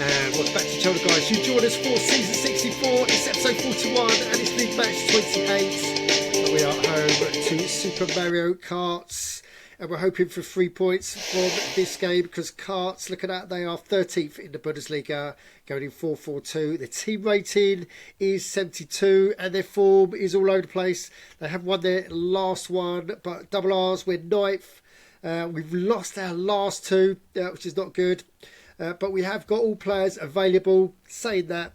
And welcome back to the channel, guys. You joined us for season 64. It's episode 41 and it's league match 28. And we are home to Super Mario Karts. And we're hoping for 3 points from this game because Karts, looking at, they are 13th in the Bundesliga, going in 4-4-2. The team rating is 72 and their form is all over the place. They have won their last one, but double R's, we're 9th. We've lost our last two, which is not good. But we have got all players available. Saying that,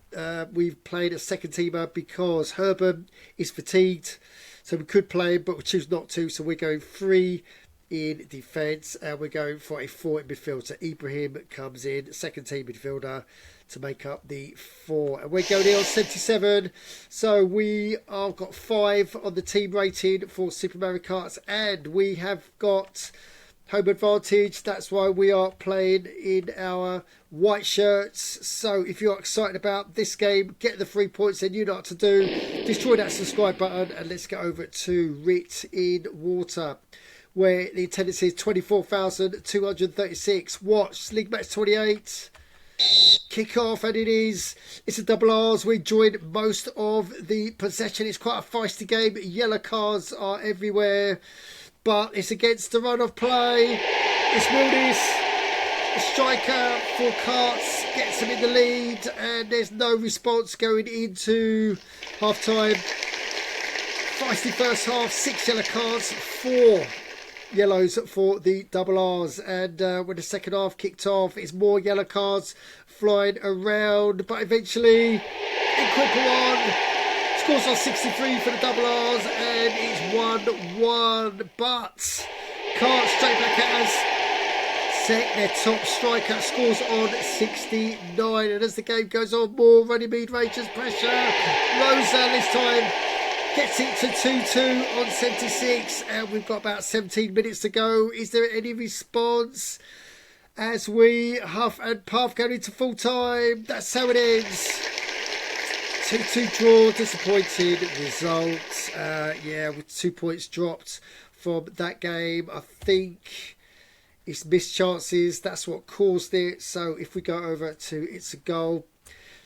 we've played a second teamer because Herman is fatigued. So we could play him, but we choose not to. So we're going 3 in defence and we're going for a 4 in midfield. So Ibrahim comes in, second team midfielder, to make up the 4. And we're going in on 77. So we have got 5 on the team rating for Super Mario Karts. And we have got home advantage. That's why we are playing in our white shirts. So if you're excited about this game, get the 3 points and you know what to do. Destroy that subscribe button and let's get over to Rit in Water, where the attendance is 24,236. Watch League Match 28. Kick off, and it's a double R's. We're enjoying most of the possession. It's quite a feisty game. Yellow cards are everywhere, but it's against the run of play. It's Wildis, the striker for Karts, gets him in the lead, and there's no response going into half time. Feisty first half, 6 yellow cards, 4 yellows for the double R's. And when the second half kicked off, it's more yellow cards flying around, but eventually E41 scores on 63 for the double R's and it's 1-1. But Karts straight back at us. Their top striker scores on 69, and as the game goes on, more Runnymede Rangers pressure. Rosa this time gets it to 2-2 on 76, and we've got about 17 minutes to go. Is there any response as we huff and puff going into full time? That's how it ends. 2-2 draw, disappointing result. Yeah, with 2 points dropped from that game. I think it's missed chances. That's what caused it. So if we go over to ITSAGOAL,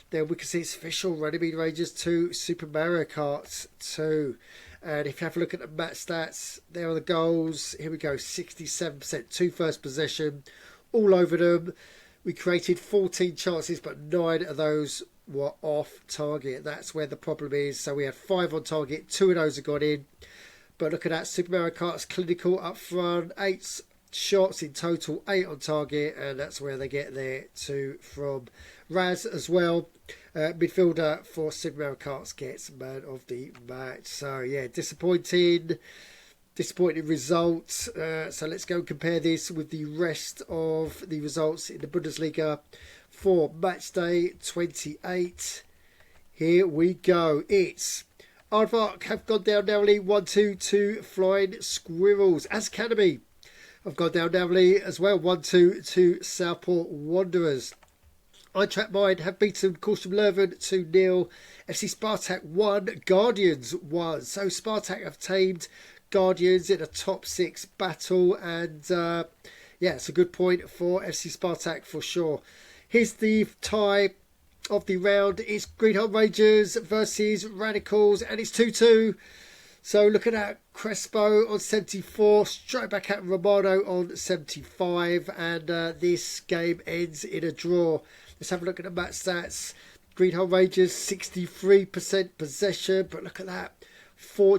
then we can see it's official. Runnymede Rangers 2, Super Mario Kart 2. And if you have a look at the match stats, there are the goals. Here we go, 67%, 2 first possession, all over them. We created 14 chances, but 9 of those were off target. That's where the problem is. So we had 5 on target, 2 of those have gone in. But look at that, Super Mario Kart's clinical up front, 8 shots in total, 8 on target, and that's where they get their 2 from. Raz as well, midfielder for Super Mario Karts, gets man of the match. So yeah, disappointing results. So let's go and compare this with the rest of the results in the Bundesliga for match day 28. Here we go. It's Aardvark have gone down narrowly, 1-2 to Flying Squirrels. Academy have gone down narrowly as well, 1-2 to Southport Wanderers. Eintracht Mind have beaten Korsham Leuven 2-0. FC Spartak 1, Guardians 1. So Spartak have tamed Guardians in a top 6 battle, and yeah, it's a good point for FC Spartak for sure. Here's the tie of the round. It's Greenhorn Rangers versus Radicals, and it's 2-2. So looking at Crespo on 74, straight back at Romano on 75, and this game ends in a draw. Let's have a look at the match stats. Greenhorn Rangers 63% possession, but look at that,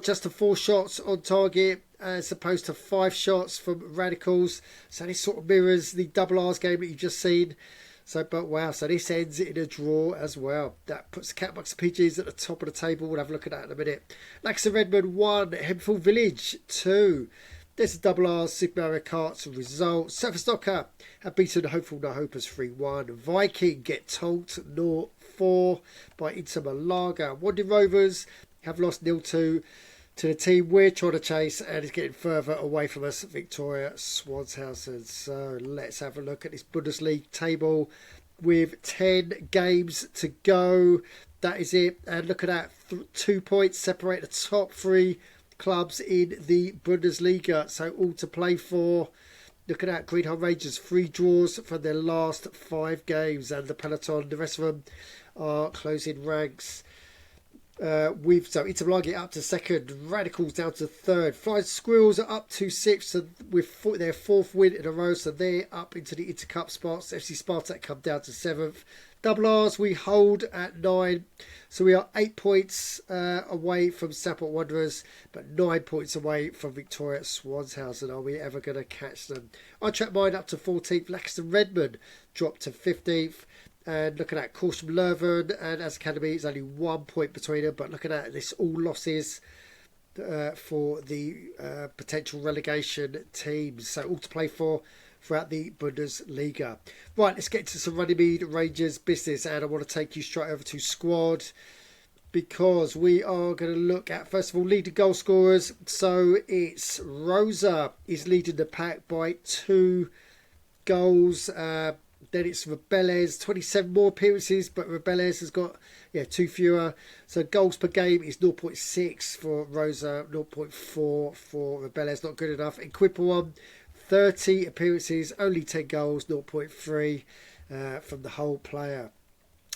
just 4 shots on target as opposed to 5 shots from Radicals. So this sort of mirrors the double R's game that you've just seen. So, but wow, so this ends in a draw as well. That puts the Catbox PGs at the top of the table. We'll have a look at that in a minute. Laxton Redmond 1, Hemphill Village 2. There's a double R Super Mario Karts result. Surferstocker have beaten Hopeful No Hopers 3-1. Viking get told 0-4 by Inter Malaga. Wandering Rovers have lost 0-2 to the team we're trying to chase, and it's getting further away from us, Victoria Swanshausen. So let's have a look at this Bundesliga table with 10 games to go. That is it. And look at that, 2 points separate the top 3 clubs in the Bundesliga. So all to play for. Looking at Greenhill Rangers, 3 draws from their last 5 games, and the peloton, the rest of them are closing ranks. So Interlaghi up to second, Radicals down to third, Flying Squirrels are up to sixth, so with their 4th win in a row, so they're up into the Intercup spots. FC Spartak come down to 7th. Double R's we hold at 9, so we are 8 points away from Southport Wanderers, but 9 points away from Victoria Swanshausen. Are we ever going to catch them? On Track Mine up to 14th, Laxton Redmond dropped to 15th. And looking at Corsham Leuven and As Academy, it's only 1 point between them. But looking at this, all losses for the potential relegation teams. So all to play for throughout the Bundesliga. Right, let's get to some Runnymede Rangers business. And I want to take you straight over to squad, because we are going to look at, first of all, leading goal scorers. So it's Rosa is leading the pack by 2 goals. Then it's Rebeles, 27 more appearances, but Rebeles has got 2 fewer. So goals per game is 0.6 for Rosa, 0.4 for Rebeles, not good enough. And Quipperone, 30 appearances, only 10 goals, 0.3 from the whole player.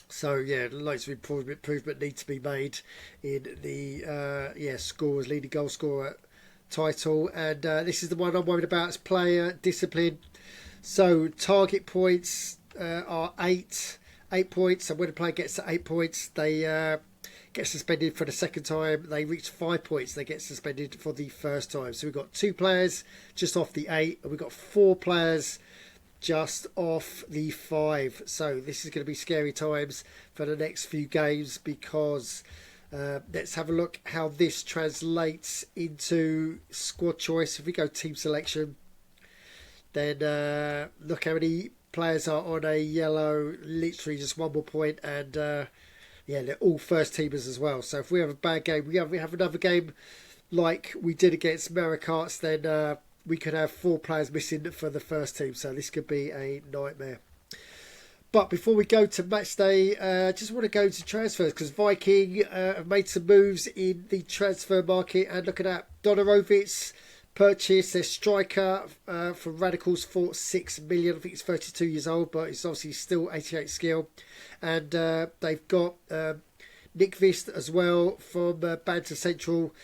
So loads of improvement need to be made in the scorers, leading goal scorer title. And this is the one I'm worried about, is player discipline. So target points are 8 points. So when a player gets to 8 points, they get suspended for the second time. They reach 5 points, they get suspended for the first time. So we've got 2 players just off the 8, and we've got 4 players just off the 5. So this is going to be scary times for the next few games, because let's have a look how this translates into squad choice. If we go team selection, then look how many players are on a yellow, literally just 1 more point, and they're all first teamers as well. So if we have a bad game, we have another game like we did against Marikarts, then we could have 4 players missing for the first team. So this could be a nightmare. But before we go to match day, just want to go to transfers, because Viking have made some moves in the transfer market. And looking at Donorovitz, purchased their striker from Radicals for 6 million. I think he's 32 years old, but he's obviously still 88 skill. And they've got Nick Vist as well from Banter Central.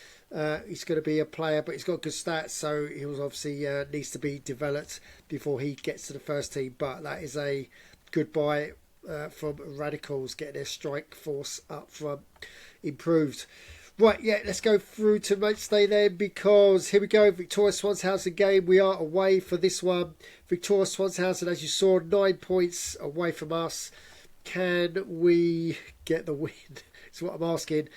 He's going to be a player, but he's got good stats, so he was obviously needs to be developed before he gets to the first team. But that is a good buy from Radicals, getting their strike force up front improved. Right, let's go through to match day then, because here we go, Victoria Swanshausen game. We are away for this one. Victoria Swanshausen, as you saw, 9 points away from us. Can we get the win? Is what I'm asking.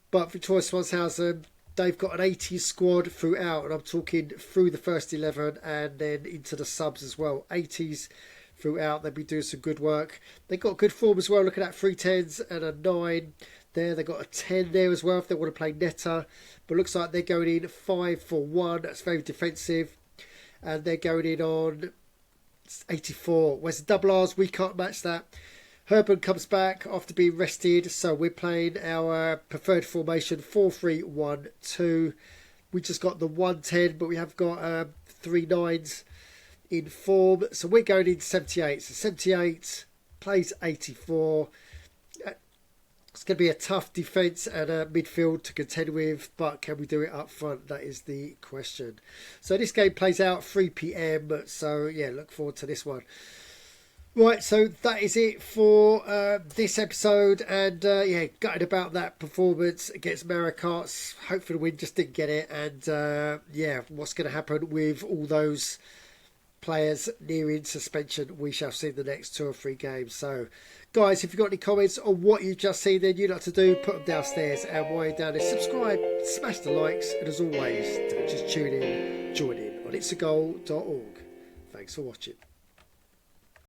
But Victoria Swanshausen, they've got an 80 squad throughout, and I'm talking through the first 11 and then into the subs as well. 80s throughout. They'll be doing some good work. They've got good form as well, looking at 3 10s and a 9 there. They've got a 10 there as well if they want to play netter. But looks like they're going in 5-4-1. That's very defensive. And they're going in on 84. Whereas the double R's, we can't match that. Herban comes back after being rested. So we're playing our preferred formation 4-3-1-2. We just got the 110, but we have got 3 9s in form. So we're going in 78. So 78 plays 84. It's going to be a tough defence and a midfield to contend with, but can we do it up front? That is the question. So this game plays out 3 PM. So look forward to this one. Right, so that is it for this episode, and gutted about that performance against Marikarts. Hopefully the win, just didn't get it, and what's going to happen with all those players nearing suspension, we shall see the next 2 or 3 games. So guys, if you've got any comments on what you've just seen, then you'd like to do, put them downstairs, and while you're down there, subscribe, smash the likes, and as always, don't just tune in, join in on ITSAGOAL.org. Thanks for watching.